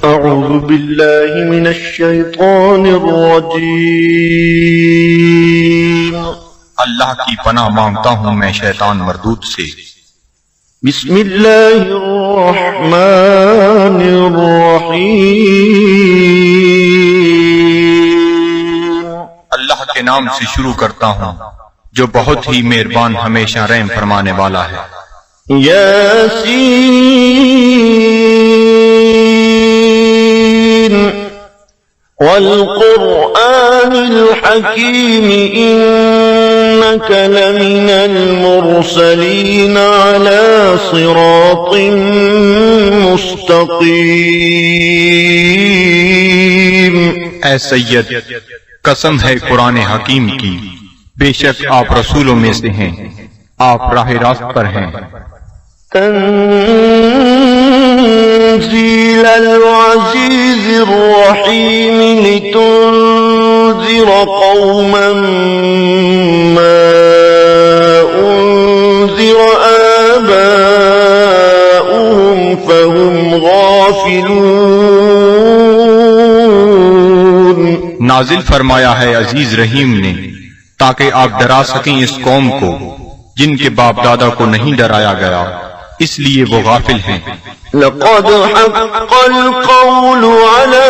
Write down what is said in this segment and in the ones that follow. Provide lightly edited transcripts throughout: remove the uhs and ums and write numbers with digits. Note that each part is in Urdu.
أعوذ بالله من الشيطان الرجيم اللہ کی پناہ مانگتا ہوں میں شیطان مردود سے۔ بسم الله الرحمن الرحيم اللہ کے نام سے شروع کرتا ہوں جو بہت ہی مہربان ہمیشہ رحم فرمانے والا ہے۔ ياسين والقرآن الحكيم إنك لمن المرسلين على صراط مستقيم۔ اے سید، قسم ہے قرآن حکیم کی، بے شک آپ رسولوں میں سے ہیں، آپ راہ راست پر ہیں۔ تنزيل العزيز الرحيم لتنذر قوما ما أنذر آباؤهم فهم غافلون۔ نازل فرمایا ہے عزیز رحیم نے تاکہ آپ ڈرا سکیں اس قوم کو جن کے باپ دادا کو نہیں ڈرایا گیا، اس لیے وہ غافل ہیں۔ لقد حق القول على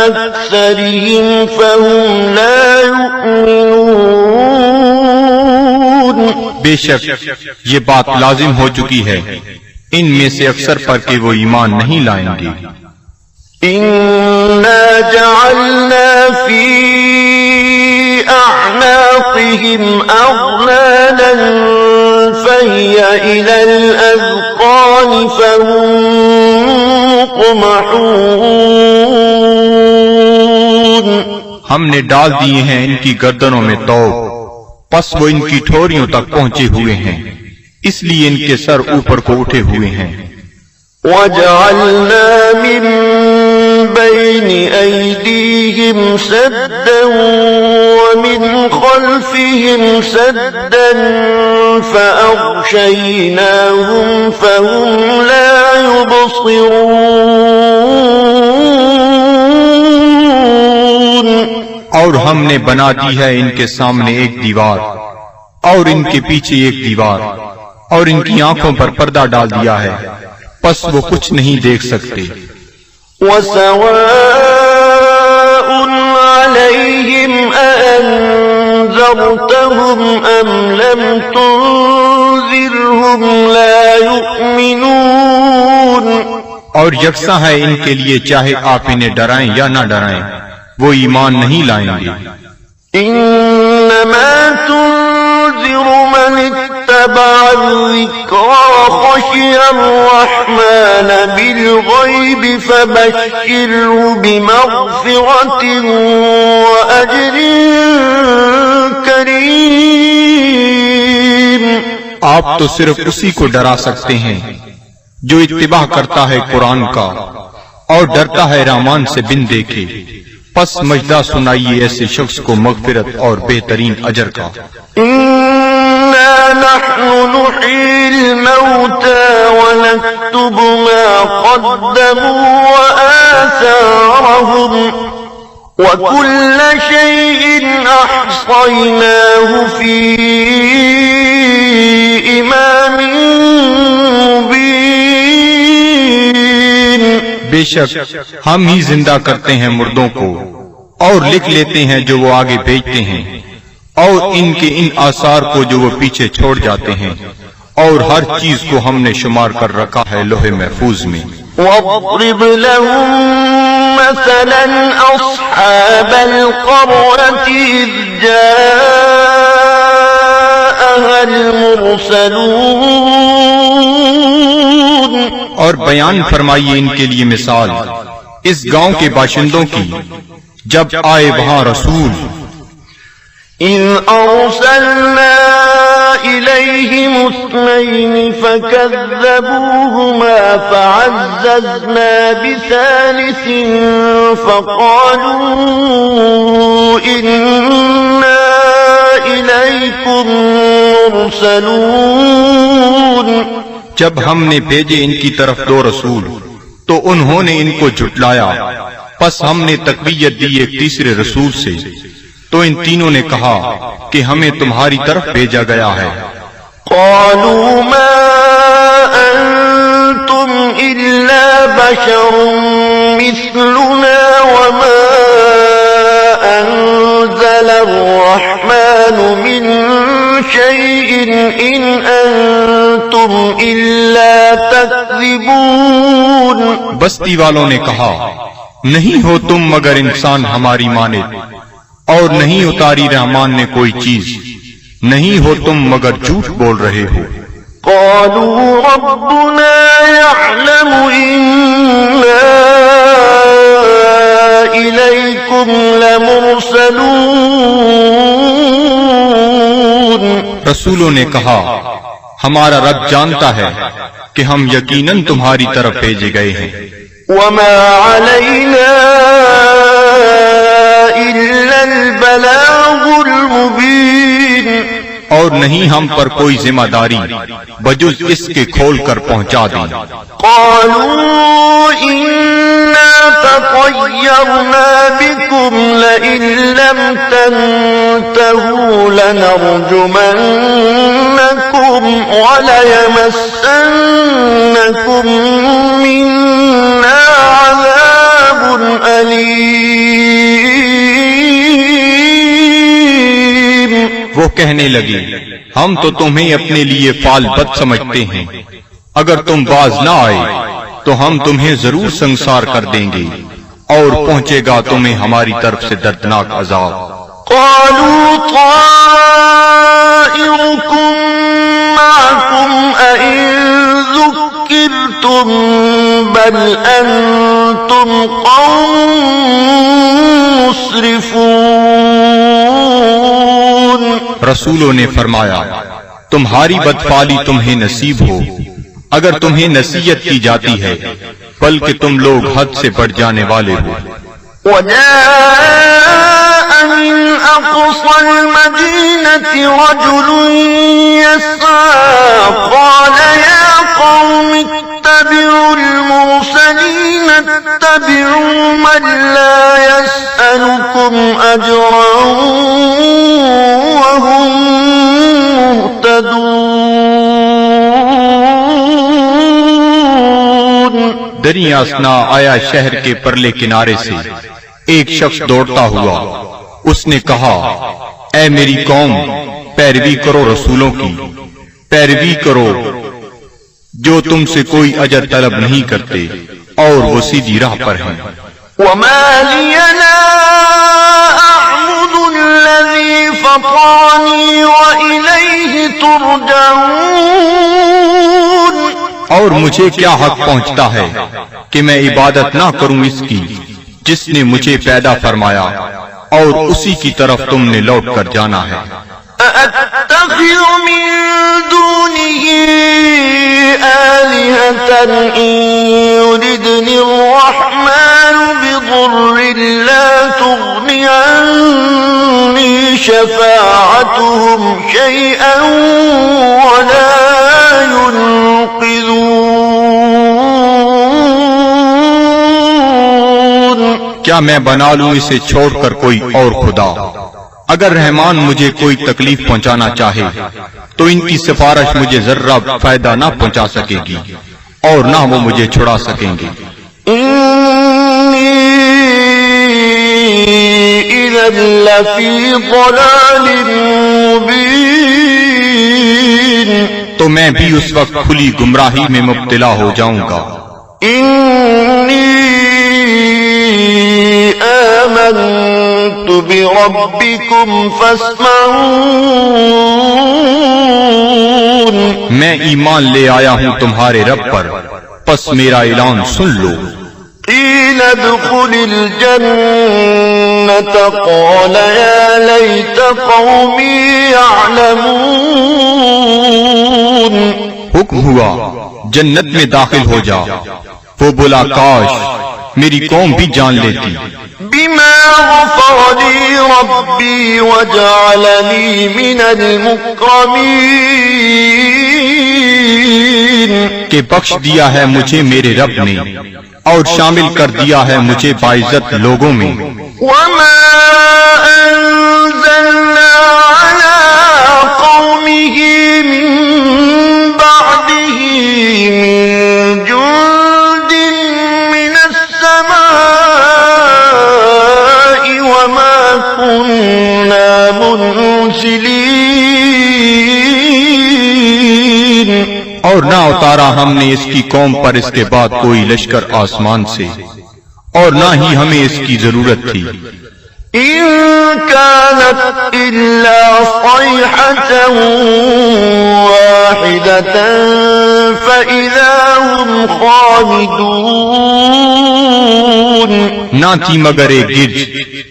أكثرهم فهم لا يؤمنون۔ بے شک یہ بات لازم ہو چکی ہے ان میں سے اکثر پر کہ وہ ایمان نہیں لائیں گے۔ إنا جعلنا في أعناقهم أغلالا فهي إلى الأذقان فهم مقمحون۔ ہم نے ڈال دیے ہیں ان کی گردنوں میں طوق، پس وہ ان کی ٹھوریوں تک پہنچے ہوئے ہیں، اس لیے ان کے سر اوپر کو اٹھے ہوئے ہیں۔ وَجَعَلْنَا مِن بَيْنِ أَيْدِيهِمْ سَدًّا وَمِنْ خَلْفِهِمْ سَدًّا فَأَغْشَيْنَاهُمْ فَهُمْ لَا يُبْصِرُونَ۔ اور ہم نے بنا دی ہے ان کے سامنے ایک دیوار اور ان کے پیچھے ایک دیوار، اور ان کی آنکھوں پر پردہ ڈال دیا ہے، پس وہ کچھ نہیں دیکھ سکتے۔ وَسَوَاءٌ عَلَيْهِمْ أَأَنذَرْتَهُمْ أَمْ لَمْ تُنذِرْهُمْ لَا يُؤْمِنُونَ۔ اور یکساں ہے ان کے لیے چاہے آپ انہیں ڈرائیں یا نہ ڈرائیں، وہ ایمان نہیں لائیں گے۔ إِنَّمَا تُنذِرُ مَنِ اتَّبَعَ الذِّكْرَ وَخَشِيَ الرَّحْمَنَ بِالْغَيْبِ فَبَشِّرْهُ بِمَغْفِرَةٍ وَأَجْرٍ كَرِيمٍ۔ آپ تو صرف اسی کو ڈرا سکتے ہیں جو اتباع کرتا ہے قرآن کا اور ڈرتا ہے رحمان سے بن دیکھے، پس مجدہ سنائیے ایسے شخص کو مغفرت اور بہترین اجر کا۔ إِنَّا نَحْنُ نُحْيِي الْمَوْتَى وَنَكْتُبُ مَا قَدَّمُوا وَآثَارَهُمْ وَكُلَّ شَيْءٍ أَحْصَيْنَاهُ فِي إِمَامٍ مُبِينٍ۔ بے شک ہم ہی زندہ کرتے ہیں مردوں کو اور لکھ لیتے ہیں جو وہ آگے بھیجتے ہیں، اور ان کے ان آثار کو جو وہ پیچھے چھوڑ جاتے ہیں، اور ہر چیز کو ہم نے شمار کر رکھا ہے لوح محفوظ میں۔ وَاضْرِبْ لَهُم مَّثَلًا أَصْحَابَ الْقَرْيَةِ إِذْ جَاءَهَا الْمُرْسَلُونَ۔ اور بیان فرمائیے ان کے لیے مثال اس گاؤں کے باشندوں کی جب آئے وہاں رسول۔ إِذْ أَرْسَلْنَا إِلَيْهِمُ اثْنَيْنِ فَكَذَّبُوهُمَا فَعَزَّزْنَا بِثَالِثٍ فَقَالُوا إِنَّا إِلَيْكُمْ مُرْسَلُونَ۔ جب ہم نے بھیجے ان کی طرف دو رسول تو انہوں نے ان کو جھٹلایا، پس ہم نے تقویت دی ایک تیسرے رسول سے، تو ان تینوں نے کہا کہ ہمیں تمہاری طرف بھیجا گیا ہے۔ قالوا ما أنتم إلا بشر مثلنا وما أنزل الرحمن من شيء إن أنتم إلا تكذبون۔ بستی والوں نے کہا، نہیں ہو تم مگر انسان ہماری مانند، اور نہیں اتاری رحمان نے کوئی چیز، نہیں ہو تم مگر جھوٹ بول رہے ہو۔ قالوا ربنا يعلم إنا إليكم لمرسلون۔ رسولوں نے کہا، ہمارا رب جانتا ہے کہ ہم یقیناً تمہاری طرف بھیجے گئے ہیں۔ وما علينا إلا البلاغ المبين۔ اور نہیں ہم پر کوئی ذمہ داری بجز اس کے کھول کر پہنچا دیں۔ قالوا إنا تطيرنا بكم لئن لم تنتهوا لنرجمنكم وليمسنكم منا عذاب أليم۔ وہ کہنے لگے، ہم تو تمہیں اپنے لیے فال بد سمجھتے ہیں، اگر تم باز نہ آئے تو ہم تمہیں ضرور سنسار کر دیں گے، اور پہنچے گا تمہیں ہماری طرف سے دردناک عذاب۔ قالوا طائركم معكم أئن ذكرتم بل أنتم قوم مسرفون۔ رسولوں نے فرمایا، تمہاری بدفعلی تمہیں نصیب ہو اگر تمہیں نصیحت کی جاتی ہے، بلکہ تم لوگ حد سے بڑھ جانے والے ہو۔ وجاء من أقصى المدينة رجل يسعى قال يا قوم اتبعوا المرسلين اتبعوا من لا يسألكم أجرا وهم مهتدون۔ دریا اسنا آیا شہر کے پرلے کنارے سے ایک شخص دوڑتا ہوا، اس نے کہا، اے میری قوم، پیروی کرو رسولوں کی، پیروی کرو جو تم سے کوئی اجر طلب نہیں کرتے اور وہ سیدھی راہ پر ہیں۔ وما لي لا أعبد الذي فطرني وإليه ترجعون۔ اور مجھے کیا حق پہنچتا ہے کہ میں عبادت نہ کروں اس کی جس نے مجھے پیدا فرمایا اور اسی کی طرف تم نے لوٹ کر جانا ہے۔ أأتخذ من دونه آلهة إن يردني الرحمن بضر لا تغني عني شفاعتهم شيئا ولا ينقذون۔ کیا میں بنا لوں اسے چھوڑ کر کوئی اور خدا؟ اگر رحمان مجھے کوئی تکلیف پہنچانا چاہے تو ان کی سفارش مجھے ذرہ فائدہ نہ پہنچا سکے گی اور نہ وہ مجھے چھڑا سکیں گے۔ إني إذا لفي ضلال مبين۔ تو میں بھی اس وقت کھلی گمراہی میں مبتلا ہو جاؤں گا۔ إني آمنت بربكم فاسمعون۔ میں ایمان لے آیا ہوں تمہارے رب پر، پس میرا اعلان سن لو۔ قيل ادخل الجنة قال يا ليت قومي يعلمون۔ حکم ہوا جنت میں داخل ہو جا، وہ بولا کاش میری قوم بھی جان لیتی۔ بما غفر لي ربي وجعلني من المكرمين۔ کہ بخش دیا ہے مجھے میرے رب نے اور شامل کر دیا ہے مجھے باعزت لوگوں میں. وما أنزلنا على قومه من بعده من جند من السماء وما كنا منزلين. اور نہ اتارا ہم نے اس کی قوم پر اس کے بعد کوئی لشکر آسمان سے اور نہ ہی ہمیں اس کی ضرورت تھی. إن كانت إلا صيحة واحدة فإذا هم خامدون. نہ تھی مگر ایک گرج،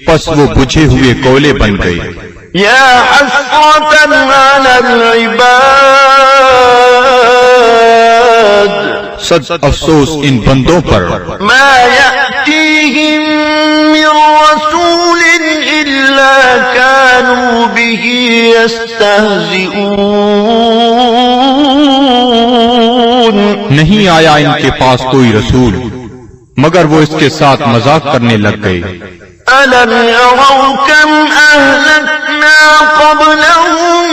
پس وہ بجھے ہوئے کولے بن گئے. يا حسرة على العباد صد افسوس ان بندوں پر ما يأتيهم من رسول إلا كانوا به يستهزئون. نہیں آیا ان کے پاس کوئی رسول مگر وہ اس کے ساتھ مذاق کرنے لگ گئے. ألم يروا كم أهلكنا قبلهم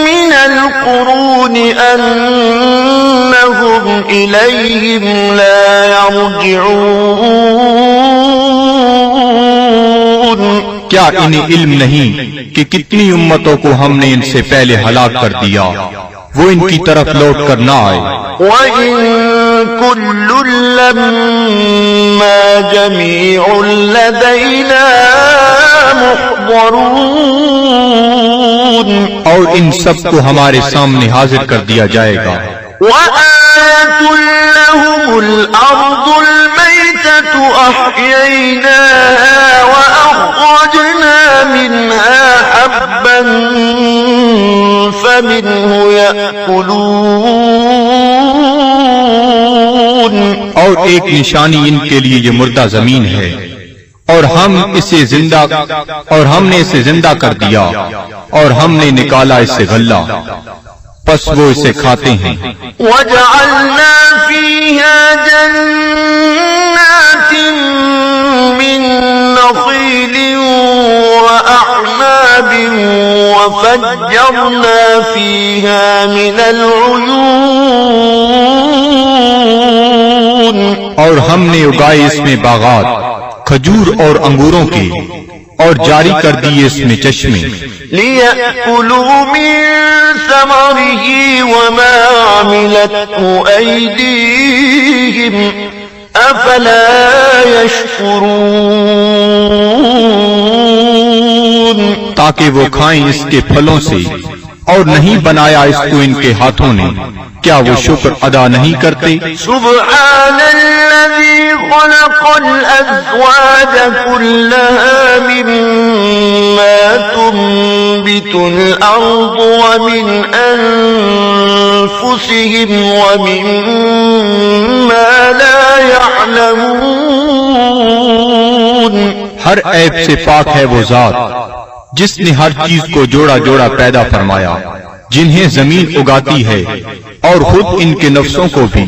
من القرون أنهم إليهم لا يرجعون. کیا انہیں علم نہیں کہ کتنی امتوں کو ہم نے ان سے پہلے ہلاک کر دیا وہ ان کی طرف لوٹ کر نہ آئے. وَإِن كُلٌّ لَّمَّا جَمِيعٌ لَّدَيْنَا مُحْضَرُونَ. اور ان سب کو ہمارے سامنے حاضر کر دیا جائے گا. وَآيَةٌ لَّهُمُ الْأَرْضُ الْمَيْتَةُ أَحْيَيْنَاهَا وَأَخْرَجْنَا مِنْهَا حَبًّا فَمِنْهُ يَأْكُلُونَ. اور ایک نشانی ان کے لیے یہ مردہ زمین ہے اور ہم نے اسے زندہ کر دیا اور ہم نے نکالا اسے غلہ پس وہ اسے کھاتے ہیں. وَجَعَلْنَا فِيهَا جَنَّاتٍ مِّن نَّخِيلٍ وَأَعْنَابٍ وَفَجَّرْنَا فِيهَا مِنَ الْعُيُونِ. اور ہم نے اگائے اس میں باغات کھجور اور انگوروں کے اور جاری کر دیے اس میں چشمے. لِيَأْكُلُوا مِن ثَمَرِهِ وَمَا عَمِلَتْهُ أَيْدِيهِمْ أَفَلَا يَشْكُرُونَ. تاکہ وہ کھائیں اس کے پھلوں سے اور نہیں بنایا اس کو ان کے ہاتھوں نے کیا وہ شکر ادا نہیں کرتے؟ سبحان الذي خلق الأزواج كلها مما تنبت الأرض ومن أنفسهم ومما لا يعلمون. ہر عیب سے پاک ہے وہ ذات جس نے ہر چیز کو جوڑا جوڑا پیدا فرمایا جنہیں زمین اگاتی ہے اور خود ان کے نفسوں کو بھی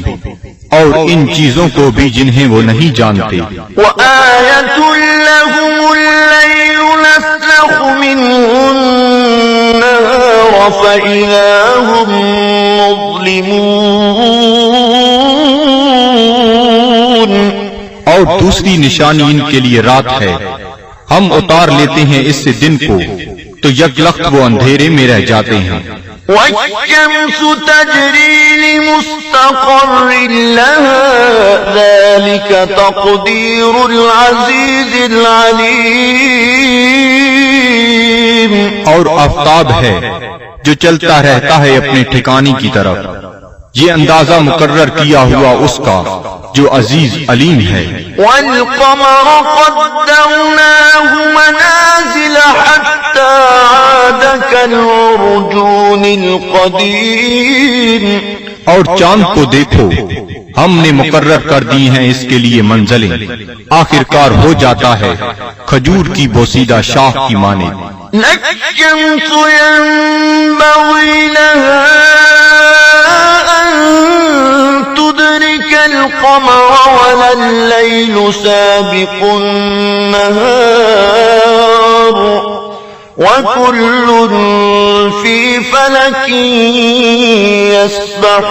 اور ان چیزوں کو بھی جنہیں وہ نہیں جانتے. وَآيَةٌ لَّهُمُ اللَّيْلُ نَسْلَخُ مِنْهُ النَّهَارَ فَإِذَا هُم مُظْلِمُونَ. اور دوسری نشانی ان کے لیے رات ہے ہم اتار لیتے ہیں اس سے دن کو تو یک لخت وہ اندھیرے میں رہ جاتے ہیں. وَالشَّمْسُ تَجْرِي لِمُسْتَقَرٍّ لَّهَا ذَلِكَ تَقْدِيرُ الْعَزِيزِ الْعَلِيمِ. اور آفتاب ہے جو چلتا رہتا ہے اپنے ٹھکانے کی طرف یہ اندازہ مقرر کیا ہوا اس کا جو عزیز علیم ہے. وَالْقَمَرَ قَدَّرْنَاهُ مَنَازِلَ حَتَّى عَادَ كَالْعُرْجُونِ الْقَدِيمِ. اور چاند کو دیکھو ہم نے مقرر کر دی ہیں اس کے لیے منزلیں آخر کار ہو جاتا ہے کھجور کی بوسیدہ شاخ کی مانند. الشَّمْسُ يَنبَغِي لَهَا أَن لتدرك القمر ولا الليل سابق النهار وكل في فلك يسبحون.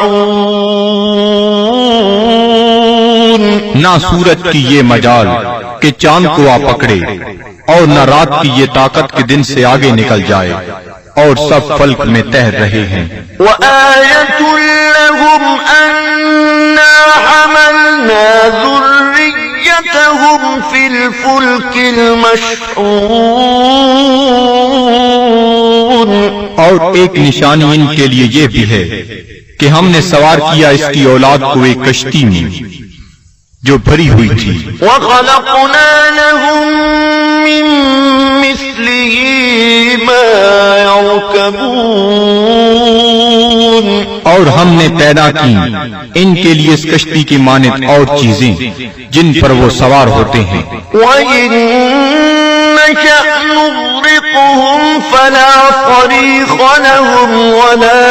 نہ سورج کی یہ مجال کہ چاند کو آ پکڑے اور نہ رات کی یہ طاقت کے دن سے آگے نکل جائے، اور سب فلک میں تیر رہے ہیں. وآية لهم أنا حملنا ذريتهم في الفلك المشحون. اور ایک نشانی ان کے لیے یہ بھی ہے کہ ہم نے سوار کیا اس کی اولاد کو ایک کشتی میں جو بھری ہوئی تھی. وخلقنا لهم من مثله ما يركبون. اور ہم نے پیدا کی ان کے لیے اس کشتی کی مانند اور چیزیں جن پر وہ سوار ہوتے ہیں. وَإِن نَّشَأْ نُغْرِقْهُمْ فَلَا صَرِيخَ لَهُمْ وَلَا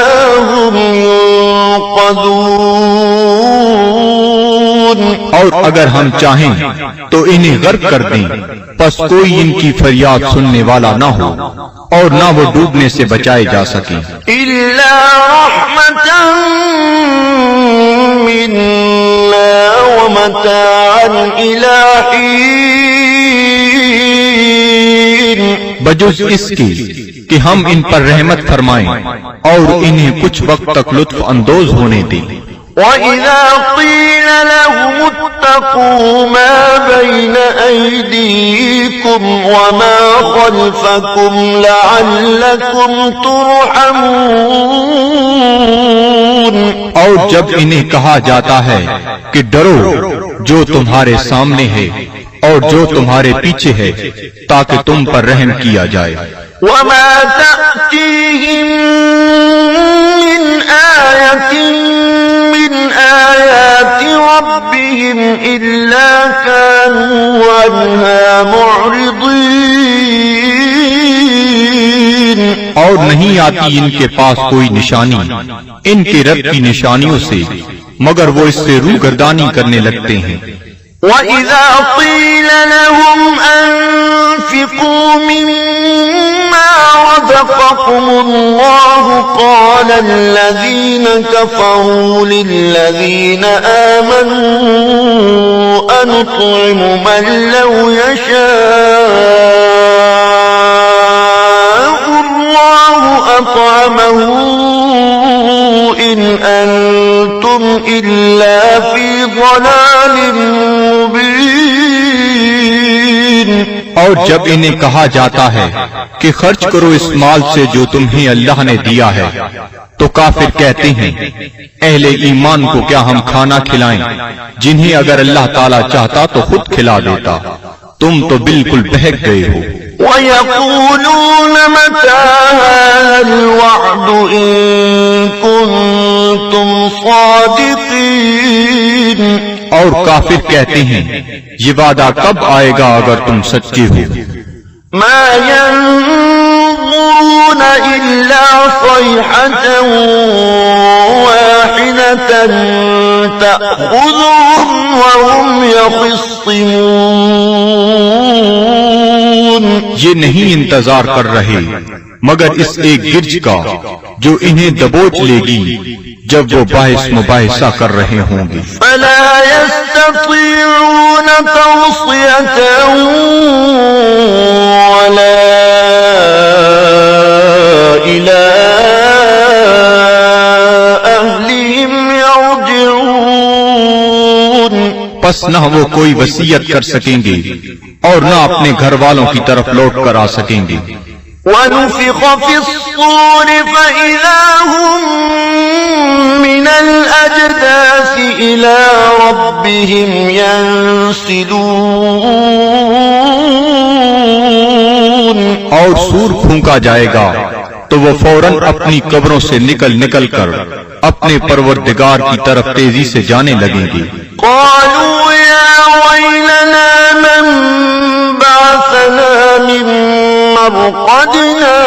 هُمْ يُنقَذُونَ. اور اگر ہم چاہیں تو انہیں غرق کر دیں، پس کوئی ان کی فریاد سننے والا نہ ہو اور نہ وہ ڈوبنے سے بچائے جا سکیں. إِلَّا رَحْمَةً مِّنَّا وَمَتَاعًا إِلَىٰ حِينٍ. بجز اس کے کہ ہم ان پر رحمت فرمائیں اور انہیں کچھ وقت تک لطف اندوز ہونے دیں. وَإِذَا قِيلَ لَهُمُ اتَّقُوا مَا بَيْنَ أَيْدِيكُمْ وَمَا خَلْفَكُمْ لَعَلَّكُمْ تُرْحَمُونَ. اور جب انہیں کہا جاتا ہے کہ ڈرو جو تمہارے سامنے ہے اور جو تمہارے پیچھے ہے تاکہ تم پر رحم کیا جائے. وَمَا تَأْتِيهِم مِّنْ آيَةٍ من آيات ربهم إلا كانوا عنها معرضين. اور نہیں آتی ان کے پاس کوئی نشانی ان کے رب کی نشانیوں سے مگر وہ اس سے روگردانی کرنے لگتے ہیں. وَإِذَا قِيلَ لَهُمْ أَنفِقُوا مِمَّا رَزَقَكُمُ اللَّهُ قَالَ الَّذِينَ كَفَرُوا لِلَّذِينَ آمَنُوا أَنُطْعِمُ مَن لَّوْ يَشَاءُ اللَّهُ أَطْعَمَهُ إِنْ أَنتُمْ إِلَّا فِي ضَلَالٍ مُّبِينٍ. اور جب انہیں کہا جاتا ہے کہ خرچ کرو اس مال سے جو تمہیں اللہ نے دیا ہے تو کافر کہتے ہیں اہل ایمان کو کیا ہم کھانا کھلائیں جنہیں اگر اللہ تعالیٰ چاہتا تو خود کھلا دیتا، تم تو بالکل بہک گئے ہو. وَيَقُولُونَ مَتَىٰ هَٰذَا الْوَعْدُ إِن كُنتُمْ صَادِقِينَ. اور کافر کہتے ہیں یہ وعدہ کب آئے گا اگر تم سچے ہو. مَا يَنظُرُونَ إِلَّا صَيْحَةً وَاحِدَةً تَأْخُذُهُمْ وَهُمْ يَخِصِّمُونَ. یہ نہیں انتظار کر رہے مگر اس ایک گرج کا جو انہیں دبوچ لے گی جب وہ باعث مباحثہ کر رہے ہوں گے. فَلَا يَسْتَطِيعُونَ تَوْصِيَةً وَلَا إِلَىٰ أَهْلِهِمْ يَرْجِعُونَ. پس نہ وہ کوئی وصیت کر سکیں گے اور نہ اپنے گھر والوں کی طرف لوٹ کر آ سکیں گے. وَنُفِخَ فِي الصُّورِ فَإِذَا هُم مِّنَ الْأَجْدَاثِ إِلَىٰ رَبِّهِمْ يَنسِلُونَ. اور سور پھونکا جائے گا تو وہ فوراً اپنی قبروں سے نکل کر اپنے پروردگار کی طرف تیزی سے جانے لگیں گے. قالوا يا ويلنا من بعثنا من مرقدنا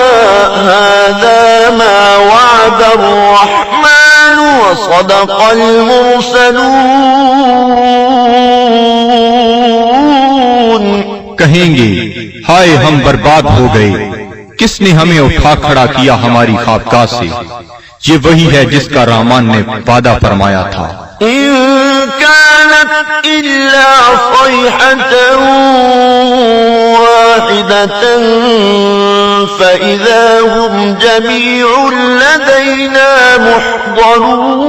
هذا ما وعد الرحمن وصدق المرسلون کہیں گے ہائے ہم برباد ہو گئے، کس نے ہمیں اٹھا کھڑا کیا ہماری خوابگاہ سے؟ یہ وہی ہے جس کا رحمان نے وعدہ فرمایا تھا۔ إن كانت إلا صيحة واحدة فإذا هم جميع لدينا محضرون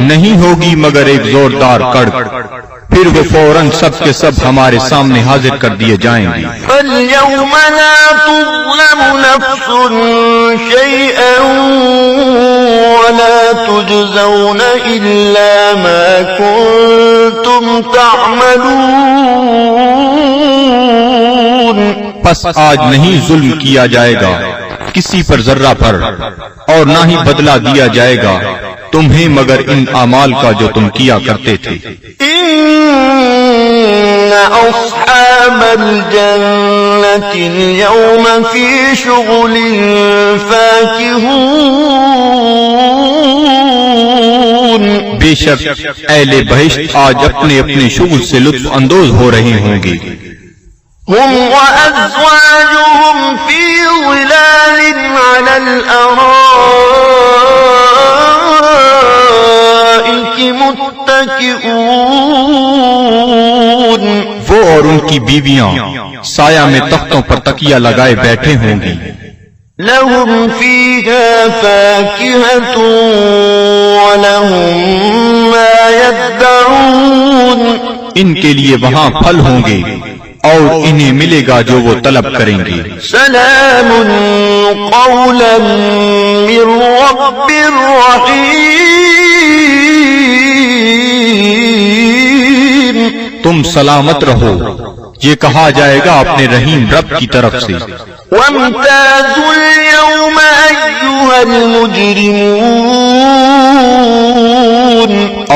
نہیں ہوگی مگر ایک زوردار کڑک، پھر وہ فوراً سب کے سب ہمارے سامنے حاضر کر دیے جائیں گے۔ فاليوم لا تظلم نفس شيئا ولا تجزون إلا ما كنتم تعملون پس آج نہیں ظلم کیا جائے گا کسی پر ذرہ پر، اور نہ ہی بدلہ دیا جائے گا تمہیں مگر ان اعمال کا جو تم کیا کرتے تھے۔ إن أصحاب الجنة اليوم في شغل فاكهون بے شک اہل بہشت آج اپنے اپنے شغل سے لطف اندوز ہو رہے ہوں گے۔ هم وأزواجهم في ظلال على الأرائك متكئون وہ اور ان کی بیویاں سایہ میں تختوں پر تکیہ لگائے بیٹھے ہوں گی۔ لهم فيها فاكهة ولهم ما يدعون ان کے لیے وہاں پھل ہوں گے اور انہیں ملے گا جو وہ طلب کریں گے۔ سلام قولا من رب رحیم تم سلامت رہو، یہ کہا جائے گا اپنے رحیم رب کی طرف سے۔ وامتازوا اليوم أيها المجرمون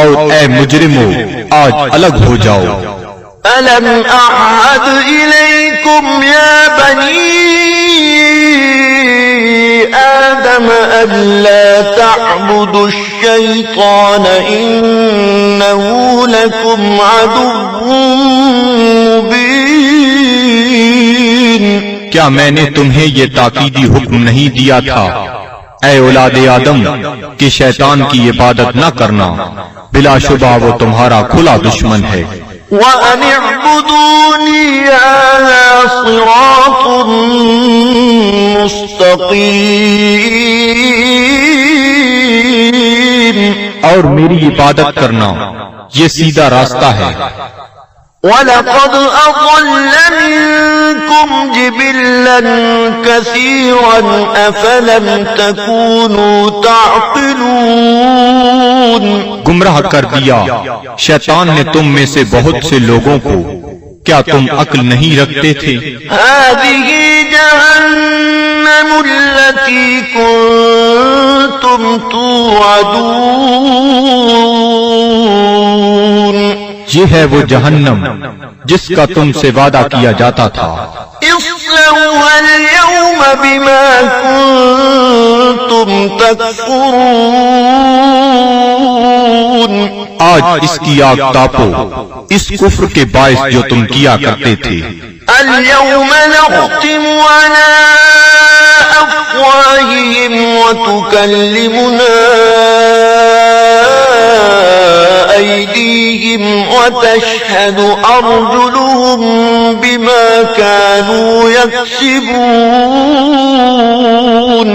اور اے مجرمو آج الگ ہو جاؤ۔ ألم أعهد إليكم يا بني آدم ألا تعبدوا الشيطان إنه لكم عدو مبين کیا میں نے تمہیں یہ تاکیدی حکم نہیں دیا تھا اے اولاد آدم کہ شیطان کی عبادت نہ کرنا، بلا شبہ وہ تمہارا کھلا دشمن ہے۔ وَأَنِ اعْبُدُونِي هَذَا صِرَاطٌ مُسْتَقِيمٌ اور میری عبادت کرنا یہ سیدھا راستہ ہے۔ وَلَقَدْ أَضَلَّ مِنكُمْ جِبِلًّا كَثِيرًا أَفَلَمْ تَكُونُوا تَعْقِلُونَ گمراہ کر دیا شیطان نے تم میں سے بہت سے لوگوں کو، کیا تم عقل نہیں رکھتے تھے؟ هَذِهِ جَهَنَّمُ الَّتِي كُنتُمْ تُوعَدُونَ یہ ہے وہ جہنم جس کا تم سے وعدہ کیا جاتا تھا۔ اصلوها اليوم بما كنتم تكفرون آج اس کی آگ تاپو اس کفر کے باعث جو تم کیا کرتے تھے۔ اليوم نختم على أفواههم وتكلمنا أيديهم وتشهد أرجلهم بما كانوا يكسبون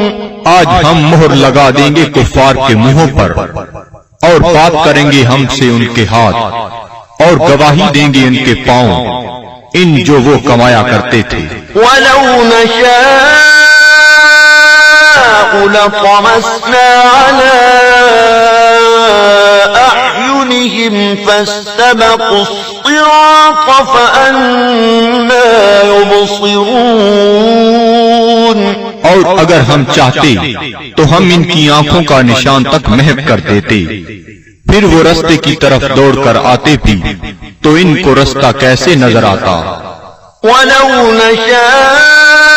آج ہم مہر لگا دیں گے کفار کے منہوں پر، اور بات کریں گے ہم سے ان کے ہاتھ، اور گواہی دیں گے ان کے پاؤں ان جو وہ کمایا کرتے تھے۔ وَلَوْ نَشَاءُ لَطَمَسْنَا عَلَىٰ أَعْيُنِهِمْ فَاسْتَبَقُوا الصِّرَاطَ فَأَنَّىٰ يُبْصِرُونَ اور اگر ہم چاہتے تو ہم ان کی آنکھوں کا نشان تک محو کر دیتے، پھر وہ رستے کی طرف دوڑ کر آتے بھی تو ان کو رستہ کیسے نظر آتا۔ وَلَوْ نَشَاءُ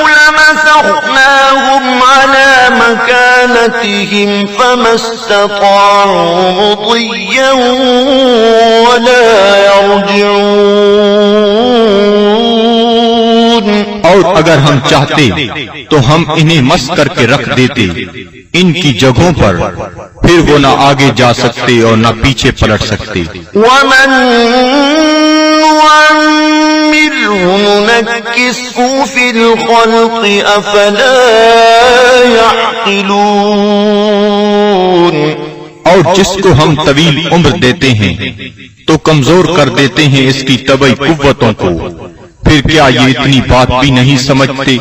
لَمَسَخْنَاهُمْ تركناهم على مكانتهم فما استطاعوا مضيا ولا يرجعون. اور اگر ہم چاہتے تو ہم انہیں مس کر کے رکھ دیتے ان کی جگہوں پر، پھر وہ نہ آگے جا سکتے اور نہ پیچھے پلٹ سکتے. ومن نعمره ننكسه في الخلق أفلا يعقلون. اور جس کو ہم طویل عمر دیتے ہیں تو کمزور کر دیتے ہیں اس کی طبعی قوتوں کو، پھر کیا یہ اتنی بات بھی نہیں سمجھتے؟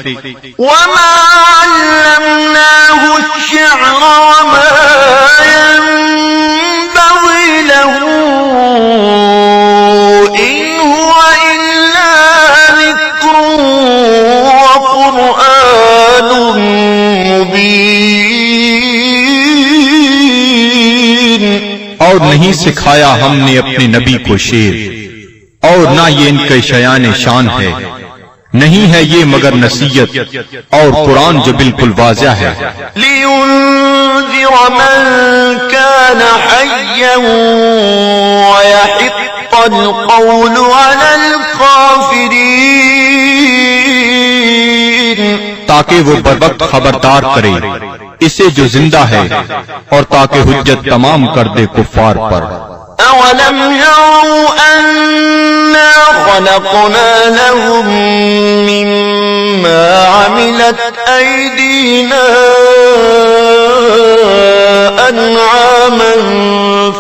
وما علمناه الشعر وما ينبغي له إن هو إلا ذكر وقرآن مبين. اور نہیں سکھایا ہم نے اپنے نبی کو شعر، اور نہ یہ ان کے شیان شان ہے، نہیں ہے یہ مگر نصیحت اور قرآن جو بالکل واضح ہے. لينذر من كان حيا ويحق القول على الكافرين. تاکہ وہ بروقت خبردار کرے اسے جو زندہ ہے، اور تاکہ حجت تمام کر دے کفار پر. أولم يروا أنا خلقنا لهم مما عملت أيدينا أنعاما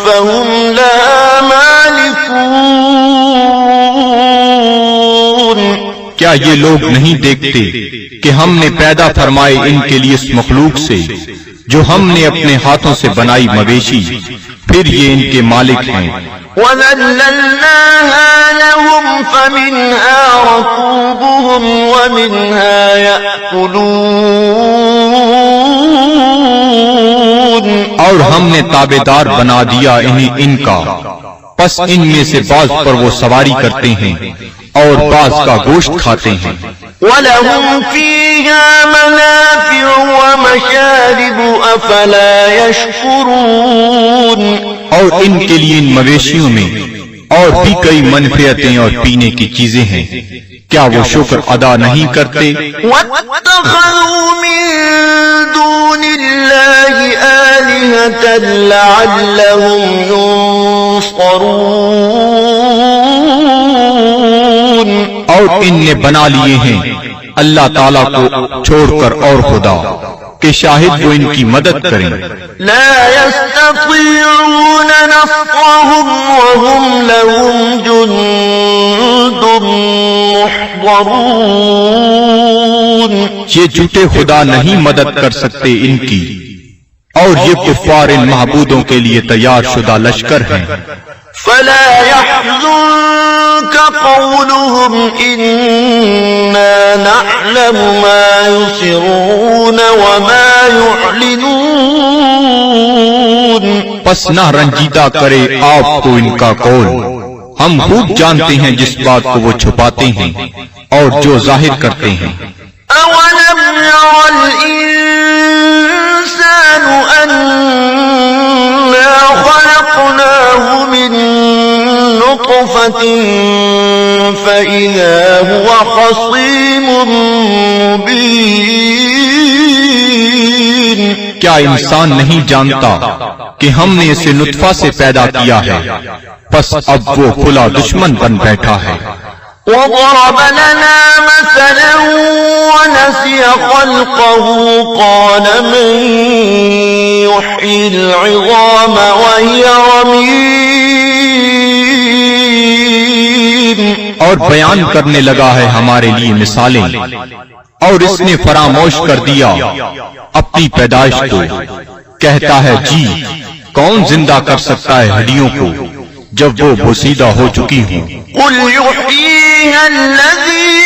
فهم لها مالكون. کیا یہ لوگ نہیں دیکھتے کہ ہم نے پیدا فرمائے ان کے لیے اس مخلوق سے جو ہم نے اپنے ہاتھوں سے بنائی مویشی، پھر یہ ان کے مالک ہیں. وَذَلَّلْنَاهَا لَهُمْ فَمِنْهَا رَكُوبُهُمْ وَمِنْهَا يَأْكُلُونَ. اور ہم نے تابعدار بنا دیا انہیں ان کا، پس ان میں سے بعض پر وہ سواری کرتے ہیں اور بعض کا گوشت کھاتے ہیں. وَلَهُمْ فِيهَا مَنَافِعُ وَمَشَارِبُ أَفَلَا يَشْكُرُونَ. اور ان کے لیے ان مویشیوں میں اور بھی کئی منفعتیں اور پینے کی چیزیں ہیں، کیا وہ شکر ادا نہیں کرتے؟ وَاتَّخَذُوا مِن دُونِ اللَّهِ آلِهَةً لَعَلَّهُمْ يُنصَرُونَ. اور ان نے بنا لیے ہیں اللہ تعالیٰ کو چھوڑ کر اور خدا کہ شاہد وہ ان کی مدد کریں. لا يستطيعون نصرهم وهم لهم جند محضرون. یہ جھوٹے خدا نہیں مدد کر سکتے ان کی، اور یہ کفار ان معبودوں کے لیے تیار شدہ لشکر ہیں. فلا يحزنك قولهم إنا نعلم ما يسرون وما يعلنون. پس نہ رنجیدہ کرے آپ کو ان کا قول، ہم خوب جانتے ہیں جس بات کو وہ چھپاتے ہیں اور جو ظاہر کرتے ہیں. أولم ير الإنسان أنا خلقناه من نطفة فإذا هو خصيم مبين. کیا انسان نہیں جانتا کہ ہم نے اسے نطفہ سے پیدا کیا ہے، پس اب وہ کھلا دشمن بن بیٹھا ہے. وضرب لنا مثلا ونسي خلقه قال من يحيي العظام وهي رميم. اور بیان کرنے لگا ہے ہمارے لیے مثالیں، اور اس نے فراموش کر دیا اپنی پیدائش کو. کہتا ہے جی کون زندہ کر سکتا ہے ہڈیوں کو جب وہ بوسیدہ ہو چکی ہوں. قل يحييها الذي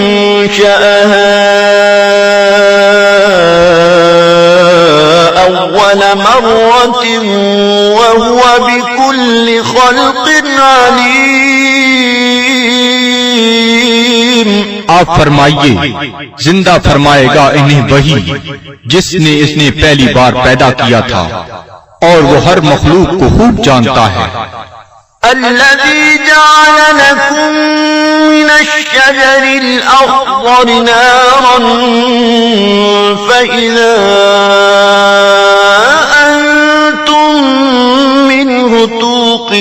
أنشأها أول مرة وهو بكل خلق عليم. آپ فرمائیے زندہ فرمائے گا انہیں وہی جس نے اس نے پہلی بار پیدا کیا تھا، اور وہ ہر مخلوق کو خوب جانتا ہے۔ الذي جعل لكم من الشجر الأخضر نارا فإذا أنتم منه توقدون،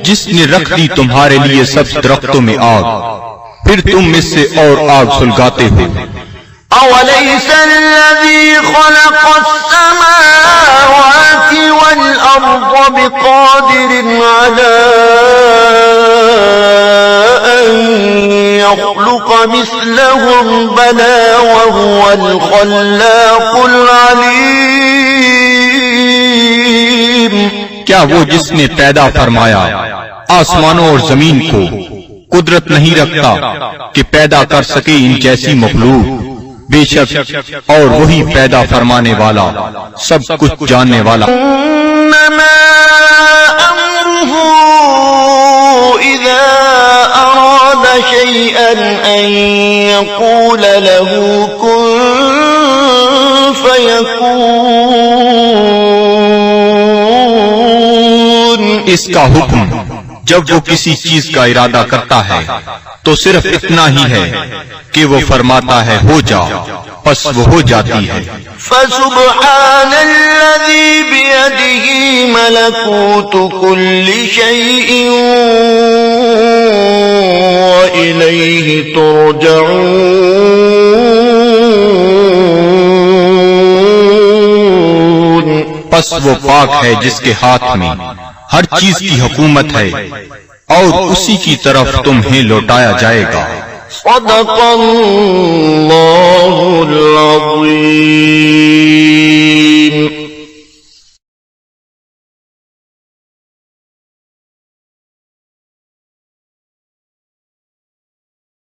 جس نے رکھ دی تمہارے لیے سب درختوں میں آگ، پھر تم اس سے اور آگ سلگاتے ہو۔ أوليس الذي خلق السماوات والأرض بقادر على أن يخلق مثلهم بلى وهو الخلاق العليم؟ کیا وہ جس نے پیدا فرمایا آسمانوں اور زمین کو قدرت نہیں رکھتا کہ پیدا کر سکے ان جیسی مخلوق؟ بے شک اور وہی پیدا فرمانے والا، سب کچھ جاننے والا۔ انما امره اذا اراد شيئا ان يقول له كن فيكون، اس کا حکم جب وہ کسی چیز کا ارادہ کرتا ہے تو صرف اتنا ہی ہے کہ وہ فرماتا ہے ہو جا، پس وہ ہو جاتی ہے۔ فسبحان الذي بيده ملكوت كل شيء وإليه ترجعون، پس وہ پاک ہے جس کے ہاتھ میں ہر چیز کی حکومت ہے اور اسی کی طرف تمہیں لوٹایا جائے گا۔ صدق اللہ العظیم۔